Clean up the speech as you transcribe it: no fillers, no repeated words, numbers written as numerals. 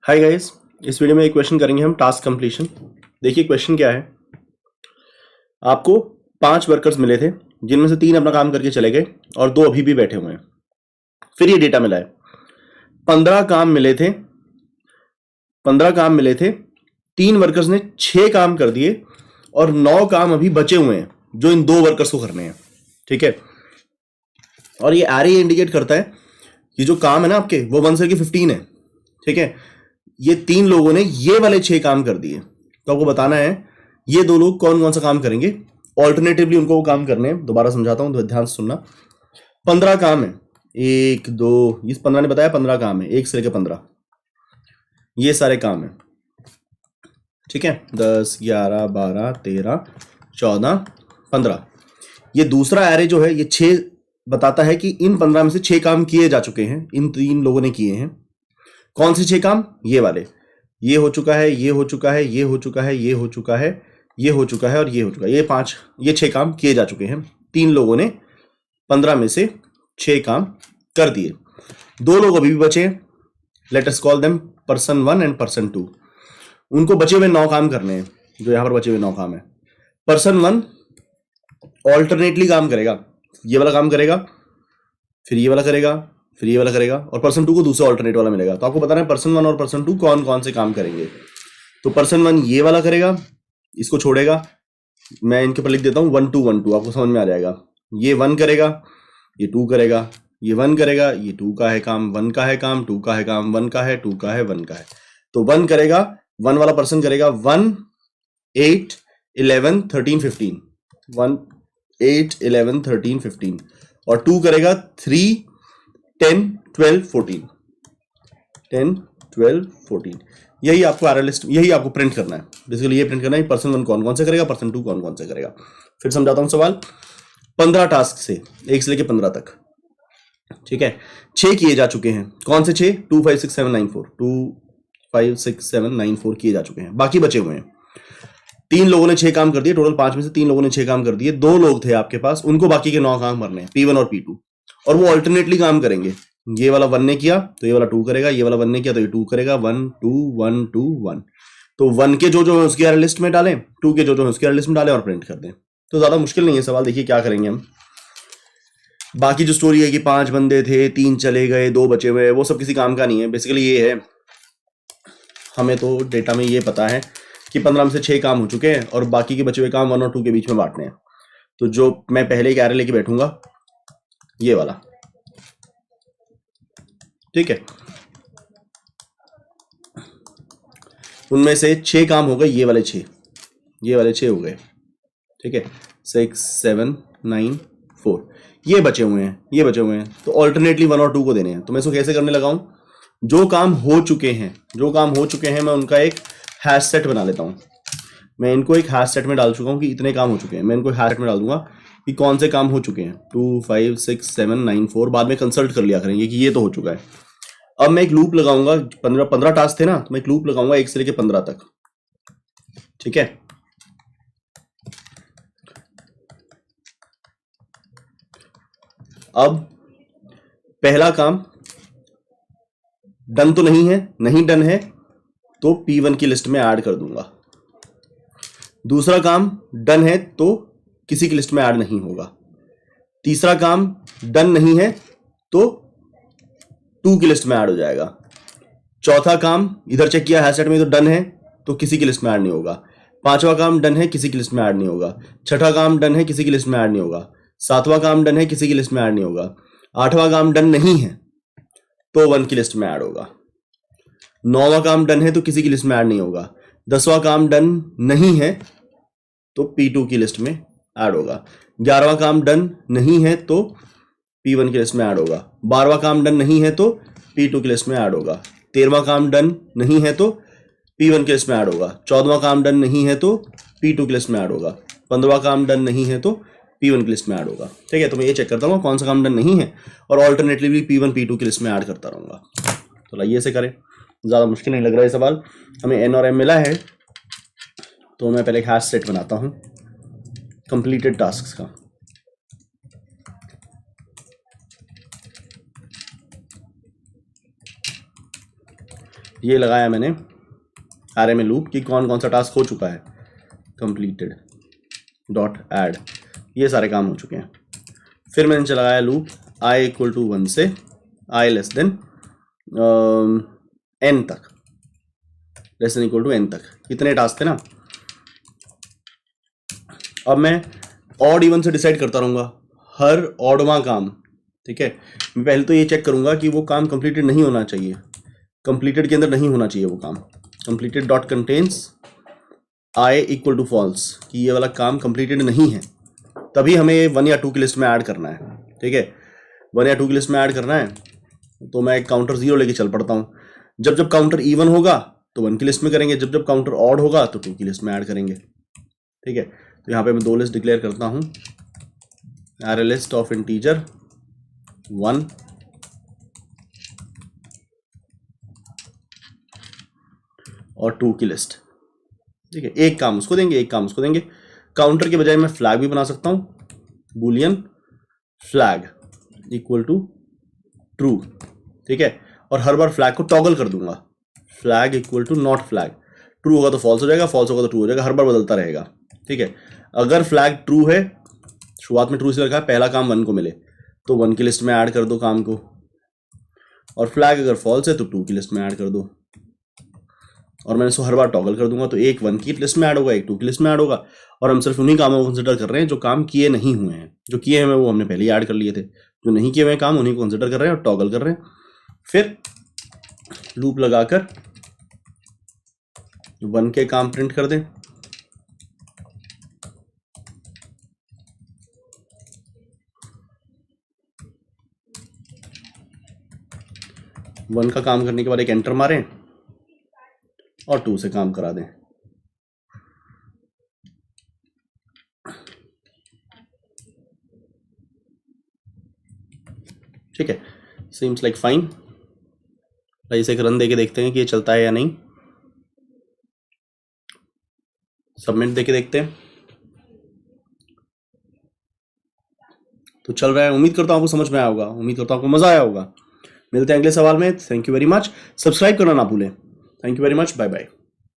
Hi guys, इस video में एक क्वेश्चन करेंगे हम टास्क कंप्लीशन। देखिए क्वेश्चन क्या है। आपको 5 वर्कर्स मिले थे जिनमें से 3 अपना काम करके चले गए और 2 अभी भी बैठे हुए हैं। फिर ये डेटा मिला है 15 काम मिले थे 3 वर्कर्स ने 6 काम कर दिए और 9 काम अभी बचे हुए हैं जो इन 2 वर्कर्स को करने हैं। ठीक है, और ये एरे इंडिकेट करता है ये जो काम है ना आपके वो 1 से 15 है। ठीक है, ये 3 लोगों ने ये वाले 6 काम कर दिए, तो आपको बताना है ये 2 लोग कौन कौन सा काम करेंगे। ऑल्टरनेटिवली उनको वो काम करने हैं। दोबारा समझाता हूं तो ध्यान से सुनना। 15 काम है, 1 2, इस 15 ने बताया 15 काम है, 1 से लेकर 15 ये सारे काम है। ठीक है, 10 11 12 13 14 15। ये दूसरा एरे जो है ये 6 बताता है कि इन 15 में से 6 काम किए जा चुके हैं, इन 3 लोगों ने किए हैं। कौन से 6 काम? ये वाले, ये हो चुका है, ये हो चुका है, ये हो चुका है, ये हो चुका है, ये हो चुका है और ये हो चुका है। ये 6 काम किए जा चुके हैं। 3 लोगों ने 15 में से 6 काम कर दिए। 2 लोग अभी भी बचे हैं। Let us call them person 1 and person 2। उनको बचे हुए 9 काम करने हैं, जो यहां पर बचे हुए 9 काम है। पर्सन 1 ऑल्टरनेटली काम करेगा, ये वाला काम करेगा, फिर ये वाला करेगा, फिर ये वाला करेगा और पर्सन 2 को दूसरा ऑल्टरनेट वाला मिलेगा। तो आपको बताना है पर्सन 1 और पर्सन 2 कौन कौन से काम करेंगे। तो पर्सन 1 ये वाला करेगा, इसको छोड़ेगा। मैं इनके पर लिख देता हूं 1 2 1 2, आपको समझ में आ जाएगा। ये 1 करेगा, ये 2 करेगा, ये 1 करेगा, ये 2 का है काम, 1 का है काम, 2 का है काम, 1 का है, 2 का है, 1 का है। तो 1 करेगा, 1 वाला पर्सन करेगा 1 8 11 13 15, 1 8 11 13 15 और 2 करेगा 3 10 12 14, 10 12 14। यही आपको आर लिस्ट, यही आपको प्रिंट करना है। बेसिकली ये प्रिंट करना है पर्सन 1 कौन कौन से करेगा, पर्सन 2 कौन कौन से करेगा। फिर समझाता हूं सवाल। 15 टास्क से 1 से लेकर 15 तक। ठीक है, 6 किए जा चुके हैं। कौन से 6? 2 5 6 7 9 4, 2 5 6 7 9 4 किए जा चुके हैं। बाकी बचे हुए हैं 3 लोगों ने 6 काम कर दिए। टोटल 5 में से 3 लोगों ने 6 काम कर दिए। 2 लोग थे आपके पास, उनको बाकी के 9 काम करने हैं, P1 और P2, और वो ऑल्टरनेटली काम करेंगे। ये वाला 1 ने किया तो ये वाला 2 करेगा, ये वाला 1 ने किया तो ये 2 करेगा। 1 2 1 2 1। तो 1 के जो है उसकी अरे लिस्ट में डालें, 2 के जो है उसकी अरे लिस्ट में डालें और प्रिंट कर दें। तो ज्यादा मुश्किल नहीं है सवाल। देखिए क्या करेंगे हम। बाकी जो स्टोरी है कि 5 बंदे थे, 3 चले गए, 2 बचे हुए, वो सब किसी काम का नहीं है। बेसिकली ये है, हमें तो डेटा में ये पता है कि 15 में से 6 काम हो चुके हैं और बाकी के बचे हुए काम 1 और 2 के बीच में बांटने हैं। तो जो मैं पहले एक एरे लेके बैठूंगा ये वाला। ठीक है, उनमें से 6 काम हो गए, ये वाले 6 हो गए। ठीक है, 6 7 9 4 ये बचे हुए हैं। तो ऑल्टरनेटली 1 और 2 को देने हैं। तो मैं इसको कैसे करने लगा हूं, जो काम हो चुके हैं मैं उनका एक हैश सेट बना लेता हूं। मैं इनको एक हैश सेट में डाल चुका हूं कि इतने काम हो चुके हैं। मैं इनको हैश सेट में डाल दूंगा कि कौन से काम हो चुके हैं। 2 5 6 7 9 4 बाद में कंसल्ट कर लिया करेंगे कि ये तो हो चुका है। अब मैं एक लूप लगाऊंगा। 15 टास्क थे ना, तो मैं एक लूप लगाऊंगा 1 से लेकर 15 तक। ठीक है, अब पहला काम डन तो नहीं डन है तो P1 की लिस्ट में ऐड कर दूंगा। दूसरा काम डन है तो किसी की लिस्ट में ऐड नहीं होगा। तीसरा काम डन नहीं है तो 2 की लिस्ट में ऐड हो जाएगा। चौथा काम इधर चेक किया हैश सेट में तो डन है तो किसी की लिस्ट में ऐड नहीं होगा। पांचवा काम डन है, किसी की लिस्ट में ऐड नहीं होगा। छठा काम डन है, किसी की लिस्ट में ऐड नहीं होगा। सातवां काम डन है, किसी की लिस्ट में ऐड नहीं होगा। आठवां काम डन नहीं है तो 1 की लिस्ट में ऐड होगा। 9वां काम डन है तो किसी की लिस्ट में ऐड नहीं होगा। 10वां काम डन नहीं है तो P2 की लिस्ट में ऐड होगा। 11वां काम डन नहीं है तो P1 की लिस्ट में ऐड होगा। 12वां काम डन नहीं है तो P2 की लिस्ट में ऐड होगा। 13वां काम डन नहीं है तो P1 की लिस्ट में ऐड होगा। 14वां काम डन नहीं है तो P2 की लिस्ट में ऐड होगा। 15वां काम डन नहीं है तो P1 की लिस्ट में ऐड होगा। ठीक है, तो मैं ये चेक करता हूँ कौन सा काम डन नहीं है और ऑल्टरनेटिवली P1 P2 की लिस्ट में ऐड करता रहूंगा। तो लाइए ऐसे करें, ज़्यादा मुश्किल नहीं लग रहा है सवाल। हमें N और M मिला है, तो मैं पहले एक हैश सेट बनाता हूँ कंप्लीटेड टास्क का। ये लगाया मैंने आर में लूप कि कौन कौन सा टास्क हो चुका है, कंप्लीटेड डॉट ऐड, ये सारे काम हो चुके हैं। फिर मैंने चलाया लूप i इक्वल टू 1 से i लेस देन n तक, less than equal to n तक, कितने टास्क थे ना। अब मैं ऑड इवन से डिसाइड करता रहूँगा हर ऑडवा काम, ठीक है। मैं पहले तो ये चेक करूँगा कि वो काम कंप्लीटेड नहीं होना चाहिए, कंप्लीटेड के अंदर नहीं होना चाहिए वो काम। Completed dot contains i equal to false, कि ये वाला काम कंप्लीटेड नहीं है, तभी हमें 1 या 2 की लिस्ट में ऐड करना है, ठीक है। 1 या 2 की लिस्ट में ऐड करना है तो मैं एक काउंटर 0 लेके चल पड़ता हूँ। जब जब काउंटर इवन होगा तो 1 की लिस्ट में करेंगे, जब जब काउंटर ऑड होगा तो 2 की लिस्ट में ऐड करेंगे, ठीक है। तो यहाँ पे मैं 2 लिस्ट डिक्लेयर करता हूँ, array list ऑफ इंटीजर 1 और 2 की लिस्ट, ठीक है। एक काम उसको देंगे, एक काम उसको देंगे। काउंटर के बजाय मैं फ्लैग भी बना सकता हूँ, boolean flag equal to true, ठीक है। और हर बार फ्लैग को टॉगल कर दूंगा, flag equal to not flag, true होगा तो फॉल्स हो जाएगा, फॉल्स होगा तो ट्रू हो जाएगा, हर बार बदलता रहेगा, ठीक है। अगर फ्लैग ट्रू है, शुरुआत में ट्रू से रखा है, पहला काम 1 को मिले तो 1 की लिस्ट में ऐड कर दो काम को, और फ्लैग अगर फॉल्स है तो 2 की लिस्ट में ऐड कर दो। और मैंने इसको हर बार टॉगल कर दूंगा तो एक 1 की लिस्ट में ऐड होगा, एक 2 की लिस्ट में ऐड होगा। और हम सिर्फ उन्हीं कामों को कंसिडर कर रहे हैं जो काम किए नहीं हुए हैं, जो किए हैं वो हमने पहले ही ऐड कर लिए थे, जो नहीं किए हुए काम उन्हीं को कंसिडर कर रहे हैं और टॉगल कर रहे हैं। फिर लूप लगाकर 1 के काम प्रिंट कर दें, वन का काम करने के बाद एक एंटर मारें और 2 से काम करा दें। ठीक है, सीम्स लाइक फाइन। इसे एक रन देके देखते हैं कि ये चलता है या नहीं। सबमिट देके देखते हैं तो चल रहा है। उम्मीद करता हूं आपको समझ में आया होगा, उम्मीद करता हूं आपको मजा आया होगा। मिलते हैं अगले सवाल में। Thank you very much. Subscribe करना ना भूलें। Thank you very much. Bye bye.